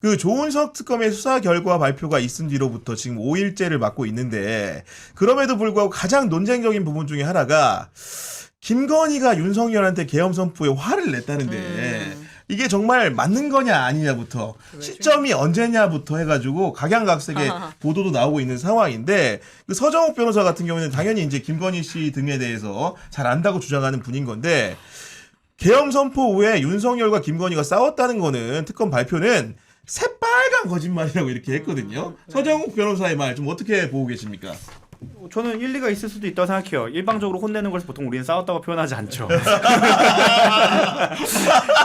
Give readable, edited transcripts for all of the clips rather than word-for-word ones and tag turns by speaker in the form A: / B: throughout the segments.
A: 그 조은석 특검의 수사 결과 발표가 있은 뒤로부터 지금 5일째를 맞고 있는데 그럼에도 불구하고 가장 논쟁적인 부분 중에 하나가 김건희가 윤석열한테 계엄 선포에 화를 냈다는데 이게 정말 맞는 거냐 아니냐부터 시점이 언제냐부터 해가지고 각양각색의 보도도 나오고 있는 상황인데 그 서정욱 변호사 같은 경우는 당연히 이제 김건희 씨 등에 대해서 잘 안다고 주장하는 분인 건데 계엄 선포 후에 윤석열과 김건희가 싸웠다는 거는 특검 발표는 새빨간 거짓말이라고 이렇게 했거든요. 서정욱 변호사의 말 좀 어떻게 보고 계십니까?
B: 저는 일리가 있을 수도 있다고 생각해요. 일방적으로 혼내는 것을 보통 우리는 싸웠다고 표현하지 않죠.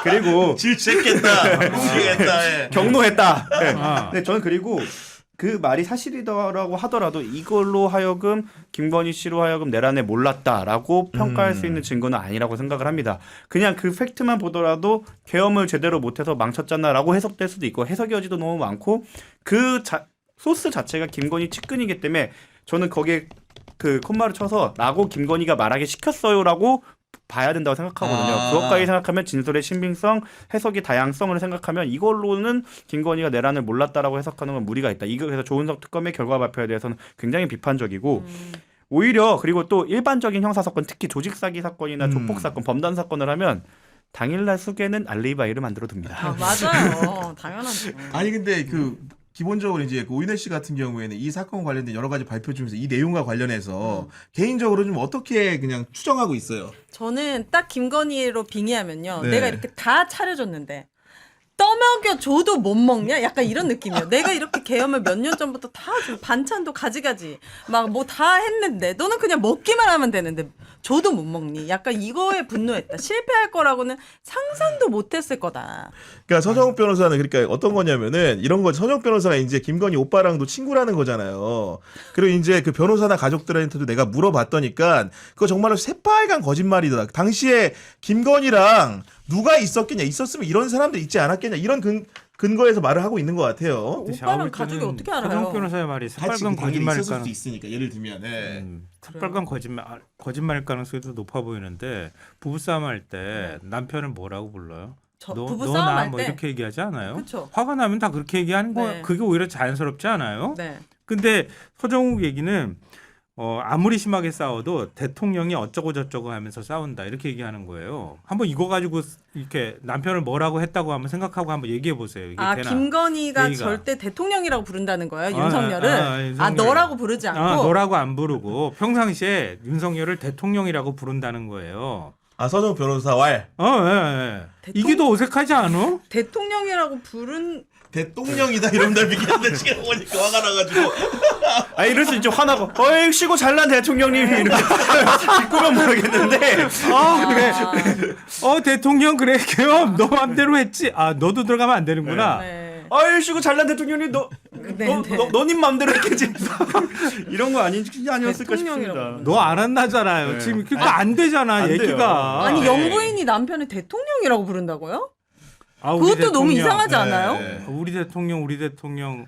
B: 그리고
A: 질책했다, 공개했다,
B: 경로했다. 네. 근데 저는 그리고 그 말이 사실이라고 하더라도 이걸로 하여금 김건희 씨로 하여금 내란에 몰랐다라고 평가할 수 있는 증거는 아니라고 생각을 합니다. 그냥 그 팩트만 보더라도 계엄을 제대로 못해서 망쳤잖아라고 해석될 수도 있고 해석의 여지도 너무 많고 소스 자체가 김건희 측근이기 때문에 저는 거기에 그 콤마를 쳐서 라고 김건희가 말하게 시켰어요라고 봐야 된다고 생각하거든요. 그것까지 생각하면 진술의 신빙성, 해석의 다양성을 생각하면 이걸로는 김건희가 내란을 몰랐다라고 해석하는 건 무리가 있다. 이거 그래서 조은석 특검의 결과 발표에 대해서는 굉장히 비판적이고 오히려 그리고 또 일반적인 형사사건 특히 조직사기 사건이나 조폭사건, 범단 사건을 하면 당일날 수계는 알리바이를 만들어 둡니다.
C: 아, 맞아요. 당연하죠.
A: 아니 근데 그 기본적으로 이제 그 오인혜 씨 같은 경우에는 이 사건 관련된 여러 가지 발표 중에서 이 내용과 관련해서 개인적으로 좀 어떻게 그냥 추정하고 있어요?
C: 저는 딱 김건희로 빙의하면요.
A: 네.
C: 내가 이렇게 다 차려줬는데 떠먹여 줘도 못 먹냐? 약간 이런 느낌이에요. 내가 이렇게 계엄을 몇 년 전부터 다 줘. 반찬도 가지가지 막 뭐 다 했는데 너는 그냥 먹기만 하면 되는데 줘도 못 먹니? 약간 이거에 분노했다. 실패할 거라고는 상상도 못했을 거다.
A: 그러니까 서정욱 변호사는 그러니까 어떤 거냐면은 이런 거 서정욱 변호사가 이제 김건희 오빠랑도 친구라는 거잖아요. 그리고 이제 그 변호사나 가족들한테도 내가 물어봤더니까 그거 정말로 새빨간 거짓말이다. 당시에 김건희랑 누가 있었겠냐? 있었으면 이런 사람들 있지 않았겠냐? 이런 근거에서 말을 하고 있는 것 같아요.
C: 오빠랑 가족이 어떻게 알아요?
D: 서정욱 변호사의 말이 새빨간 거짓말일
A: 있을 수도
D: 가능.
A: 있으니까 예를 들면
D: 새빨간 거짓말일 가능성이 더 높아 보이는데 부부싸움 할 때 남편은 뭐라고 불러요?
C: 부부싸움
D: 너나
C: 할
D: 뭐
C: 때.
D: 이렇게 얘기하지 않아요?
C: 그쵸.
D: 화가 나면 다 그렇게 얘기하는 거야.
C: 네.
D: 그게 오히려 자연스럽지 않아요?
C: 네.
D: 근데 서정욱 얘기는 아무리 심하게 싸워도 대통령이 어쩌고 저쩌고 하면서 싸운다 이렇게 얘기하는 거예요. 한번 이거 가지고 이렇게 남편을 뭐라고 했다고 한번 생각하고 한번 얘기해 보세요. 이게
C: 아,
D: 되나?
C: 김건희가
D: 얘기가.
C: 절대 대통령이라고 부른다는 거예요, 윤석열을?
D: 윤석열.
C: 너라고 부르지 않고?
D: 너라고 안 부르고 평상시에 윤석열을 대통령이라고 부른다는 거예요.
A: 아 서정욱 변호사 왈
D: 예. 이게 더 어색하지 않아?
C: 대통령이라고 부른
A: 대통령이다 이런 날 얘기하는데 지금 보니까 화가 나가지고
B: 아 이럴 수 있죠. 화나고 쉬고 잘난 대통령님이 이렇게 뒷구면 모르겠는데
D: 그래. 대통령 그래. 계엄 너 맘대로 했지. 너도 들어가면 안 되는구나.
C: 네.
B: 쉬고 잘난 대통령님 너님 맘대로 했겠지. 이런 거 아니었을까
C: 대통령이라고.
B: 싶습니다.
D: 너 안 한다잖아요. 지금 그러니까 안 되잖아.
B: 안 돼요.
D: 얘기가.
C: 아니 영부인이 남편을 대통령이라고 부른다고요?
D: 우리
C: 그것도 너무
D: 대통령.
C: 이상하지 않아요?
D: 우리 대통령.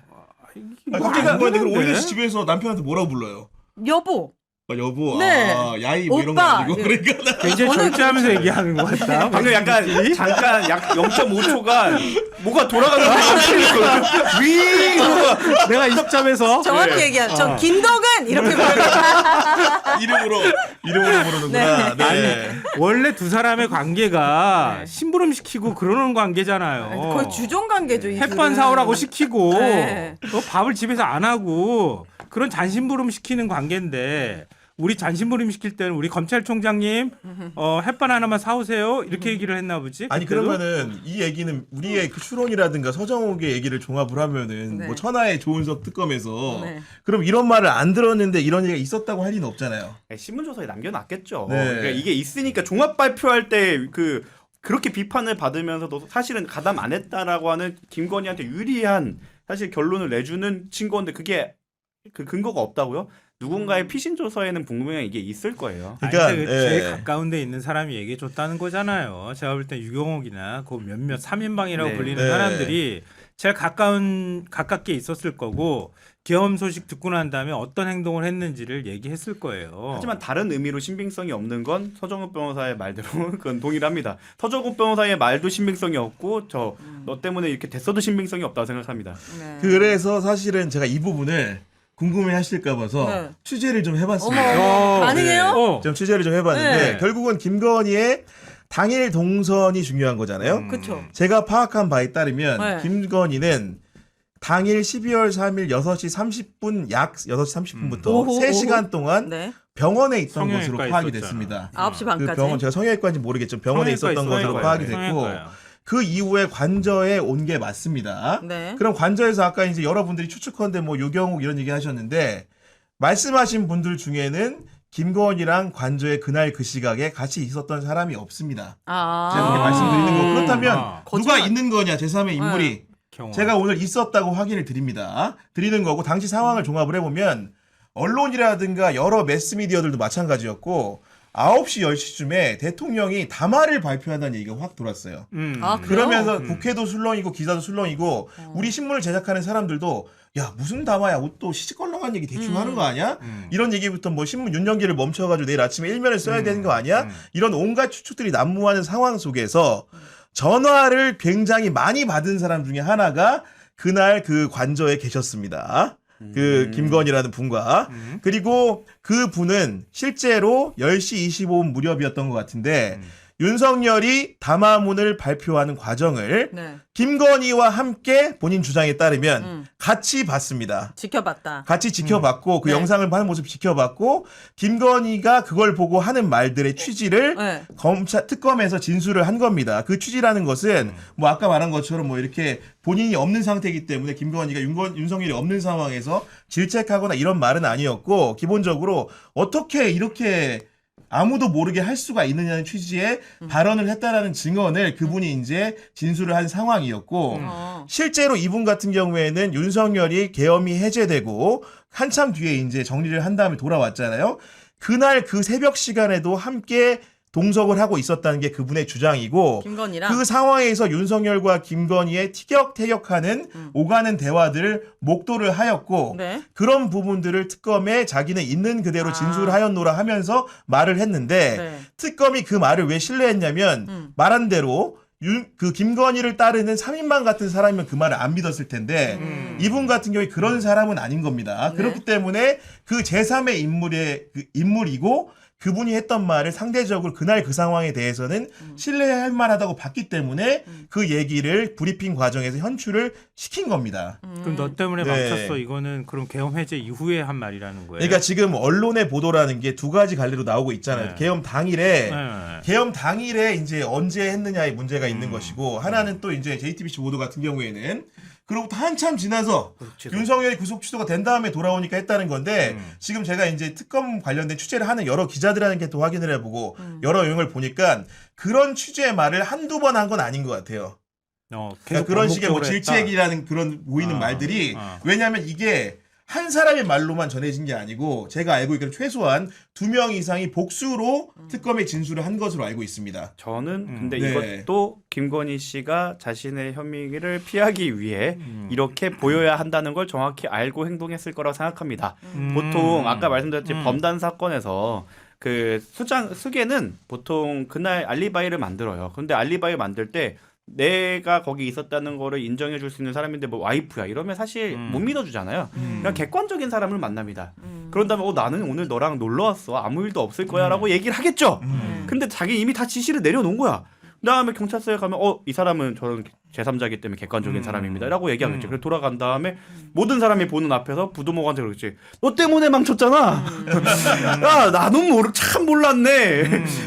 A: 갑자기 그런데 그럼 오인혜 씨 집에서 남편한테 뭐라고 불러요?
C: 여보.
A: 여보,
C: 네.
A: 야이 뭐 이런 거
C: 오빠.
A: 아니고 그러니까
D: 굉장히 절제하면서 얘기하는 것 같다.
B: 방금 약간 잠깐 약 0.5초간 뭐가 돌아가는 위
D: 내가 이 시점에서
C: 정확히 얘기하면 저 김덕은 이렇게 부르는
A: 이름으로 부르는구나. 네.
D: 원래 두 사람의 관계가 심부름시키고 그러는 관계잖아요.
C: 거의 주종 관계죠. 이
D: 햇반
C: 둘은.
D: 사오라고 시키고
C: 네.
D: 밥을 집에서 안 하고 그런 잔심부름 시키는 관계인데 우리 잔심부름 시킬 때는 우리 검찰총장님 햇반 하나만 사오세요 이렇게 얘기를 했나 보지?
A: 아니
D: 그때도?
A: 그러면은 이 얘기는 우리의 그 추론이라든가 서정욱의 얘기를 종합을 하면은
C: 네.
A: 뭐 천하의 조은석 특검에서
C: 네.
A: 그럼 이런 말을 안 들었는데 이런 얘기가 있었다고 할 리는 없잖아요.
B: 신문조서에 남겨놨겠죠.
A: 네.
B: 그러니까 이게 있으니까 종합 발표할 때 그렇게 비판을 받으면서도 사실은 가담 안 했다라고 하는 김건희한테 유리한 사실 결론을 내주는 증거인데 그게 그 근거가 없다고요? 누군가의 피신 조서에는 분명히 이게 있을 거예요.
A: 그러니까,
D: 아니,
A: 예.
D: 제일 가까운 데 있는 사람이 얘기해 줬다는 거잖아요. 제가 볼 때 유경옥이나 그 몇몇 3인방이라고
B: 네.
D: 불리는
A: 네.
D: 사람들이 제일 가깝게 있었을 거고 계엄 소식 듣고 난 다음에 어떤 행동을 했는지를 얘기했을 거예요.
B: 하지만 다른 의미로 신빙성이 없는 건 서정욱 변호사의 말대로 그건 동의를 합니다. 서정욱 변호사의 말도 신빙성이 없고 너 때문에 이렇게 됐어도 신빙성이 없다고 생각합니다.
C: 네.
A: 그래서 사실은 제가 이 부분을 궁금해 하실까 봐서
C: 네.
A: 취재를 좀
C: 어머,
A: 해봤습니다.
C: 가능해요?
A: 좀 취재를 좀 해봤는데
C: 네.
A: 결국은 김건희의 당일 동선이 중요한 거잖아요.
C: 그쵸.
A: 제가 파악한 바에 따르면
C: 네.
A: 김건희는 당일 12월 3일 6시 30분 약 6시 30분부터
C: 오호,
A: 3시간 동안
C: 네.
A: 병원에 있던
D: 성형외과
A: 것으로 파악이
D: 있었잖아.
A: 됐습니다.
C: 9시
A: 그
C: 반까지.
A: 병원 제가 성형외과인지 모르겠지만 병원에 있었던 것으로 파악이 됐고 그 이후에 관저에 온 게 맞습니다.
C: 네.
A: 그럼 관저에서 아까 이제 여러분들이 추측컨대 뭐 유경욱 이런 얘기 하셨는데 말씀하신 분들 중에는 김건희랑 관저에 그날 그 시각에 같이 있었던 사람이 없습니다. 제가 그렇게 말씀드리는 거. 그렇다면 누가
C: 거짓말.
A: 있는 거냐 제3의 인물이
D: 경험.
A: 제가 오늘 있었다고 확인을 드리는 거고 당시 상황을 종합을 해보면 언론이라든가 여러 매스미디어들도 마찬가지였고 9시 10시쯤에 대통령이 담화를 발표한다는 얘기가 확 돌았어요.
C: 아, 그래요?
A: 그러면서 국회도 술렁이고 기자도 술렁이고 우리 신문을 제작하는 사람들도 야 무슨 담화야 또 시시껄렁한 얘기 대충 하는 거 아니야? 이런 얘기부터 뭐 신문 윤영기를 멈춰가지고 내일 아침에 일면을 써야 되는 거 아니야? 이런 온갖 추측들이 난무하는 상황 속에서 전화를 굉장히 많이 받은 사람 중에 하나가 그날 그 관저에 계셨습니다. 그 김건희라는 분과 그리고 그 분은 실제로 10시 25분 무렵이었던 것 같은데 윤석열이 담화문을 발표하는 과정을
C: 네.
A: 김건희와 함께 본인 주장에 따르면 같이 봤습니다.
C: 지켜봤다.
A: 같이 지켜봤고 그
C: 네.
A: 영상을 하는 모습 지켜봤고 김건희가 그걸 보고 하는 말들의 취지를
C: 네.
A: 특검에서 진술을 한 겁니다. 그 취지라는 것은 뭐 아까 말한 것처럼 뭐 이렇게 본인이 없는 상태이기 때문에 김건희가 윤석열이 없는 상황에서 질책하거나 이런 말은 아니었고 기본적으로 어떻게 이렇게 아무도 모르게 할 수가 있느냐는 취지의 발언을 했다라는 증언을 그분이 이제 진술을 한 상황이었고 실제로 이분 같은 경우에는 윤석열이 계엄이 해제되고 한참 뒤에 이제 정리를 한 다음에 돌아왔잖아요. 그날 그 새벽 시간에도 함께 동석을 하고 있었다는 게 그분의 주장이고
C: 김건희랑
A: 그 상황에서 윤석열과 김건희의 티격태격하는 오가는 대화들을 목도를 하였고
C: 네.
A: 그런 부분들을 특검에 자기는 있는 그대로 진술하였노라 하면서 말을 했는데
C: 네.
A: 특검이 그 말을 왜 신뢰했냐면 말한 대로 그 김건희를 따르는 3인방 같은 사람이면 그 말을 안 믿었을 텐데 이분 같은 경우에 그런 사람은 아닌 겁니다.
C: 네.
A: 그렇기 때문에 그 제3의 인물이고 그분이 했던 말을 상대적으로 그날 그 상황에 대해서는 신뢰할 만하다고 봤기 때문에 그 얘기를 브리핑 과정에서 현출을 시킨 겁니다.
D: 그럼 너 때문에
A: 네.
D: 멈췄어. 이거는 그럼 계엄 해제 이후에 한 말이라는 거예요.
A: 그러니까 지금 언론의 보도라는 게 두 가지 갈래로 나오고 있잖아요.
D: 네.
A: 계엄 당일에
D: 네.
A: 계엄 당일에 이제 언제 했느냐의 문제가 있는 것이고 하나는 또 이제 JTBC 보도 같은 경우에는 그로부터 한참 지나서 윤석열이 구속 취소가 된 다음에 돌아오니까 했다는 건데 지금 제가 이제 특검 관련된 취재를 하는 여러 기자들한테 또 확인을 해보고 여러 내용을 보니까 그런 취재의 말을 한두 번 한 건 아닌 것 같아요.
D: 계속
A: 그러니까 그런 식의 뭐
D: 반복적으로 했다.
A: 질책이라는 그런 보이는 말들이 왜냐하면 이게 한 사람의 말로만 전해진 게 아니고 제가 알고 있기로는 최소한 2명 이상이 복수로 특검에 진술을 한 것으로 알고 있습니다.
B: 저는 근데
A: 네.
B: 이것도 김건희 씨가 자신의 혐의를 피하기 위해 이렇게 보여야 한다는 걸 정확히 알고 행동했을 거라고 생각합니다. 보통 아까 말씀드렸듯이 범단 사건에서 그 수계는 보통 그날 알리바이를 만들어요. 근데 알리바이 만들 때 내가 거기 있었다는 거를 인정해 줄 수 있는 사람인데 뭐 와이프야 이러면 사실 못 믿어주잖아요. 그냥 객관적인 사람을 만납니다. 그런 다음에 나는 오늘 너랑 놀러 왔어. 아무 일도 없을 거야 라고 얘기를 하겠죠. 근데 자기 이미 다 지시를 내려놓은 거야. 그다음에 경찰서에 가면 이 사람은 저런 제3자이기 때문에 객관적인 사람입니다 라고 얘기하겠지. 그래서 돌아간 다음에 모든 사람이 보는 앞에서 부도먹한테 그러겠지. 너 때문에 망쳤잖아. 야 나는 참 몰랐네.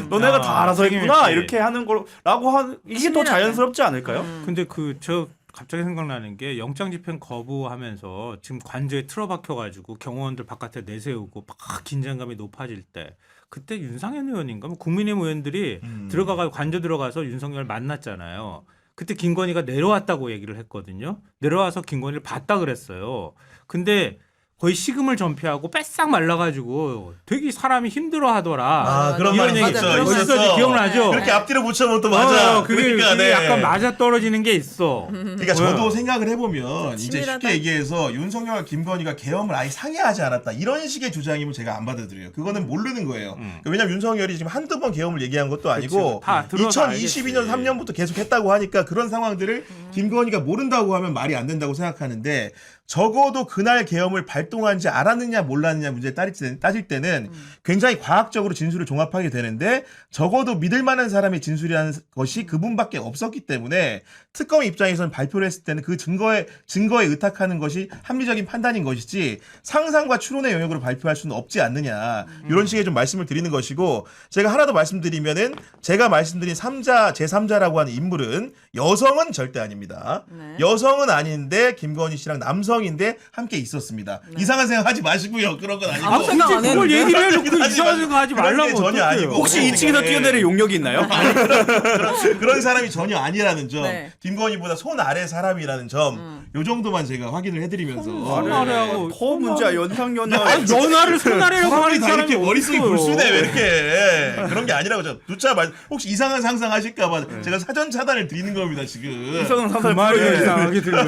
B: 너네가 다 알아서 했구나. 이렇게 하는 거라고 이게 더 자연스럽지 않을까요?
D: 근데 저 갑자기 생각나는 게 영장 집행 거부하면서 지금 관저에 틀어박혀가지고 경호원들 바깥에 내세우고 막 긴장감이 높아질 때 그때 윤상현 의원인가 뭐 국민의힘 의원들이 들어가서 관저 들어가서 윤석열 만났잖아요. 그때 김건희가 내려왔다고 얘기를 했거든요. 내려와서 김건희를 봤다 그랬어요. 근데 거의 식음을 전폐하고 뺏싹 말라가지고 되게 사람이 힘들어하더라.
A: 아, 그런
D: 이런
A: 말이
D: 얘기
A: 있었죠.
C: 맞아,
D: 있었지,
A: 있었어.
D: 기억나죠?
A: 그렇게 앞뒤로 붙여면 또 맞아.
D: 그게,
A: 그러니까,
D: 그게
A: 네.
D: 약간 맞아 떨어지는 게 있어.
A: 그러니까 저도 생각을 해보면 이제
C: 치밀하다.
A: 쉽게 얘기해서 윤석열과 김건희가 계엄을 아예 상의하지 않았다 이런 식의 주장이면 제가 안 받아들여요. 그거는 모르는 거예요. 그러니까 왜냐면 윤석열이 지금 한두 번 계엄을 얘기한 것도 아니고
D: 다 들어서
A: 2022년
D: 알겠지.
A: 3년부터 계속 했다고 하니까 그런 상황들을 김건희가 모른다고 하면 말이 안 된다고 생각하는데 적어도 그날 계엄을 발동한지 알았느냐 몰랐느냐 문제 따질 때는 굉장히 과학적으로 진술을 종합하게 되는데 적어도 믿을 만한 사람의 진술이라는 것이 그분밖에 없었기 때문에 특검 입장에서는 발표를 했을 때는 그 증거에 의탁하는 것이 합리적인 판단인 것이지 상상과 추론의 영역으로 발표할 수는 없지 않느냐 이런 식의 좀 말씀을 드리는 것이고 제가 하나 더 말씀드리면은 제가 말씀드린 제3자라고 하는 인물은 여성은 절대 아닙니다.
C: 네.
A: 여성은 아닌데 김건희 씨랑 남성인데 함께 있었습니다. 이상한 생각 하지 마시고요. 그런 건 아니고.
C: 아무 생각 안
D: 그걸
C: 했는데.
D: 얘기를 해놓고
A: 하지
D: 이상한 생각 하지
A: 그런 게
D: 말라고
A: 전혀
D: 어떡해요.
A: 아니고.
B: 혹시
A: 네.
B: 2층에서 뛰어내릴 용력이 있나요?
A: 그런 사람이 전혀 아니라는 점.
C: 네.
A: 김건희보다 손 아래 사람이라는 점. 요 정도만 제가 확인을 해드리면서.
D: 손 아래하고
B: 더 문제야 연상연하.
D: 아니 연하를 손아래라고
A: 사람이
D: 하는
A: 다 이렇게
D: 사람이
A: 머릿속에
D: 어딨어요.
A: 불순해 왜 이렇게 그런 게 아니라고 저 두차 말 혹시 이상한 상상하실까봐 제가 사전 차단을 드리는 겁니다 지금.
B: 이상한
D: 그
B: 상상
D: 말이
B: 풀어야지.
D: 이상하게 들려.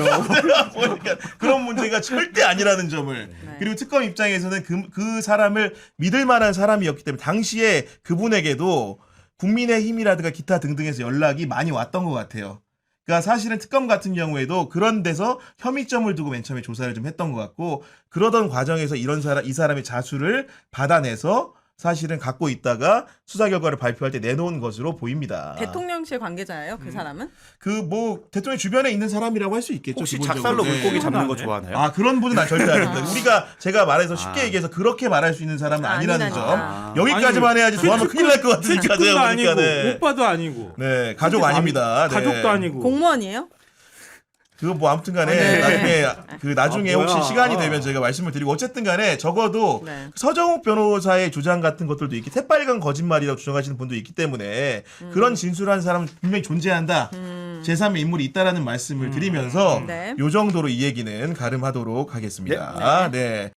A: 그러니까 그런 문제가 절대 아니라는 점을 그리고 특검 입장에서는 그 사람을 믿을 만한 사람이었기 때문에 당시에 그분에게도 국민의힘이라든가 기타 등등에서 연락이 많이 왔던 것 같아요. 그러니까 사실은 특검 같은 경우에도 그런 데서 혐의점을 두고 맨 처음에 조사를 좀 했던 것 같고 그러던 과정에서 이 사람의 자수를 받아내서 사실은 갖고 있다가 수사 결과를 발표할 때 내놓은 것으로 보입니다.
C: 대통령실 관계자예요, 그 사람은?
A: 그 뭐 대통령 주변에 있는 사람이라고 할 수 있겠죠.
B: 혹시
A: 기본적으로.
B: 작살로
A: 네.
B: 물고기 잡는 거 좋아하나요?
A: 아 그런 분은 절대 아닙니다. 우리가 제가 말해서 쉽게 얘기해서 그렇게 말할 수 있는 사람은 아니라는
C: 아니라니까.
A: 점. 여기까지만 해야지 더 하면 큰일 날 것 같으니까
D: 친척도
A: 제가
D: 아니고
A: 보니까 네.
D: 오빠도 아니고
A: 네 가족 아닙니다. 네.
D: 가족도 아니고
C: 공무원이에요?
A: 그거 뭐 아무튼간에
C: 네.
A: 나중에
D: 뭐야.
A: 혹시 시간이 되면 제가 말씀을 드리고 어쨌든간에 적어도
C: 네.
A: 서정욱 변호사의 주장 같은 것들도 있기 새빨간 거짓말이라고 주장하시는 분도 있기 때문에 그런 진술한 사람은 분명히 존재한다. 제3의 인물이 있다라는 말씀을 드리면서
C: 네.
A: 요 정도로 이 얘기는 가름하도록 하겠습니다. 네.